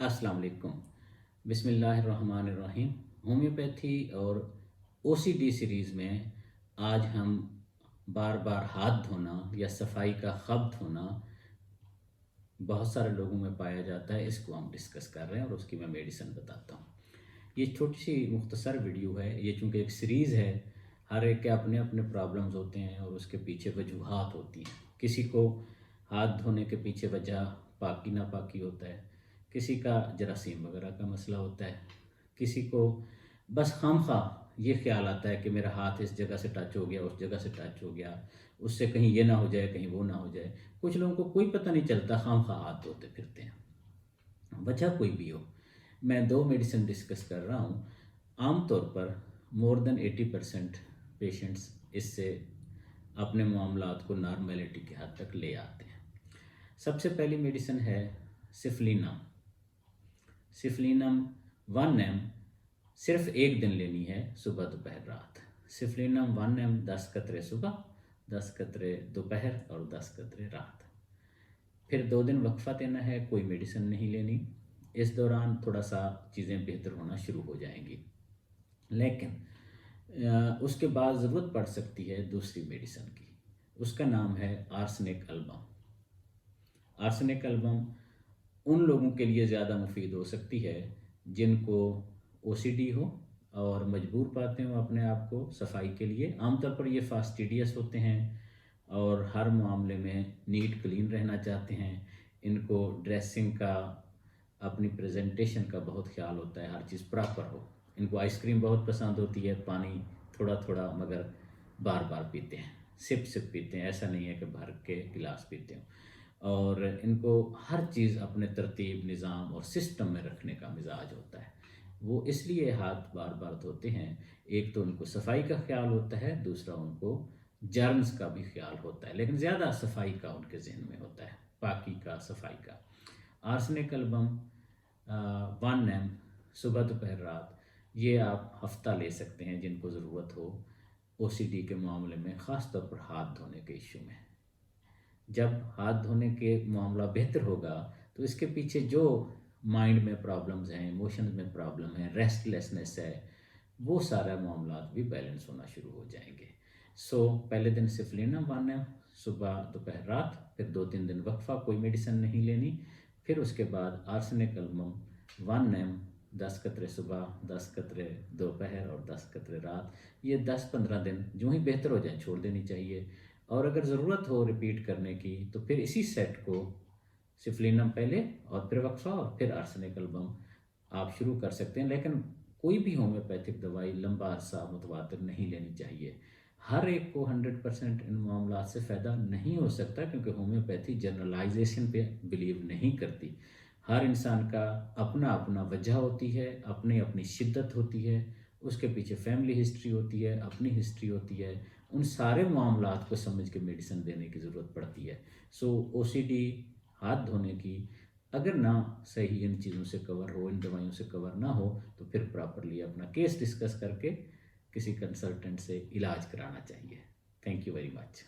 अस्सलाम वालेकुम। बिस्मिल्लाहिर्रहमानिर्रहीम। होम्योपैथी और ओसीडी सीरीज़ में आज हम बार बार हाथ धोना या सफाई का ख़ब्त होना बहुत सारे लोगों में पाया जाता है, इसको हम डिस्कस कर रहे हैं और उसकी मैं मेडिसिन बताता हूँ। ये छोटी सी मुख्तसर वीडियो है, ये चूँकि एक सीरीज़ है, हर एक के अपने अपने प्रॉब्लम्स होते हैं और उसके पीछे वजूहात होती हैं। किसी को हाथ धोने के पीछे वजह पाकी नापाकी होता है, किसी का जरासीम वगैरह का मसला होता है, किसी को बस खामखा ये ख्याल आता है कि मेरा हाथ इस जगह से टच हो गया, उस जगह से टच हो गया, उससे कहीं ये ना हो जाए, कहीं वो ना हो जाए। कुछ लोगों को कोई पता नहीं चलता, खामखा हाथ धोते फिरते हैं। वजह कोई भी हो, मैं दो मेडिसिन डिस्कस कर रहा हूँ। आमतौर पर मोर देन 80% पेशेंट्स इससे अपने मामलात को नॉर्मेलिटी के हद तक ले आते हैं। सबसे पहली मेडिसिन है सिफलिनम। सिफलिनम 1 ml सिर्फ एक दिन लेनी है, सुबह दोपहर रात। सिफलिनम 1 ml 10 कतरे सुबह, 10 कतरे दोपहर और 10 कतरे रात। फिर 2 दिन वक्फा देना है, कोई मेडिसिन नहीं लेनी। इस दौरान थोड़ा सा चीज़ें बेहतर होना शुरू हो जाएंगी, लेकिन उसके बाद ज़रूरत पड़ सकती है दूसरी मेडिसिन की। उसका नाम है आर्सेनिक एल्बम। आर्सेनिक एल्बम उन लोगों के लिए ज़्यादा मुफीद हो सकती है जिनको ओसीडी हो और मजबूर पाते हो अपने आप को सफाई के लिए। आमतौर पर ये फास्टिडियस होते हैं और हर मामले में नीट क्लीन रहना चाहते हैं। इनको ड्रेसिंग का, अपनी प्रेजेंटेशन का बहुत ख्याल होता है, हर चीज़ प्रॉपर हो। इनको आइसक्रीम बहुत पसंद होती है, पानी थोड़ा थोड़ा मगर बार बार पीते हैं, सिप सिप पीते हैं, ऐसा नहीं है कि भर के गिलास पीते हो। और इनको हर चीज़ अपने तरतीब, निज़ाम और सिस्टम में रखने का मिजाज होता है। वो इसलिए हाथ बार बार धोते हैं। एक तो उनको सफाई का ख्याल होता है, दूसरा उनको जर्म्स का भी ख्याल होता है, लेकिन ज़्यादा सफाई का उनके जहन में होता है, पाकी का, सफाई का। आर्सेनिक एल्बम 1 ml सुबह दोपहर रात, ये आप हफ्ता ले सकते हैं जिनको ज़रूरत हो ओसीडी के मामले में, ख़ास तौर पर हाथ धोने के इशू में। जब हाथ धोने के मामला बेहतर होगा तो इसके पीछे जो माइंड में प्रॉब्लम्स हैं, इमोशंस में प्रॉब्लम है, रेस्टलेसनेस है, वो सारा मामला भी बैलेंस होना शुरू हो जाएंगे। पहले दिन सिर्फ लेना 1 ml सुबह दोपहर रात, फिर 2-3 दिन वक्फा, कोई मेडिसिन नहीं लेनी। फिर उसके बाद आर्सेनिक एल्बम 1 ml 10 कतरे सुबह, 10 कतरे दोपहर और 10 कतरे रात। ये 10-15 दिन जो ही बेहतर हो जाए छोड़ देनी चाहिए। और अगर ज़रूरत हो रिपीट करने की तो फिर इसी सेट को सिफलिनम पहले और फिर वक्फा और फिर आर्सेनिक एल्बम आप शुरू कर सकते हैं। लेकिन कोई भी होम्योपैथिक दवाई लंबा अरसा मुतवातिर नहीं लेनी चाहिए। हर एक को 100% इन मामला से फ़ायदा नहीं हो सकता, क्योंकि होम्योपैथी जनरलाइजेशन पे बिलीव नहीं करती। हर इंसान का अपना अपना वजह होती है, अपनी अपनी शिद्दत होती है, उसके पीछे फैमिली हिस्ट्री होती है, अपनी हिस्ट्री होती है। उन सारे मामलात को समझ के मेडिसिन देने की ज़रूरत पड़ती है। ओसीडी, हाथ धोने की, अगर ना सही इन चीज़ों से कवर हो, इन दवाइयों से कवर ना हो, तो फिर प्रॉपरली अपना केस डिस्कस करके किसी कंसल्टेंट से इलाज कराना चाहिए। Thank you very much.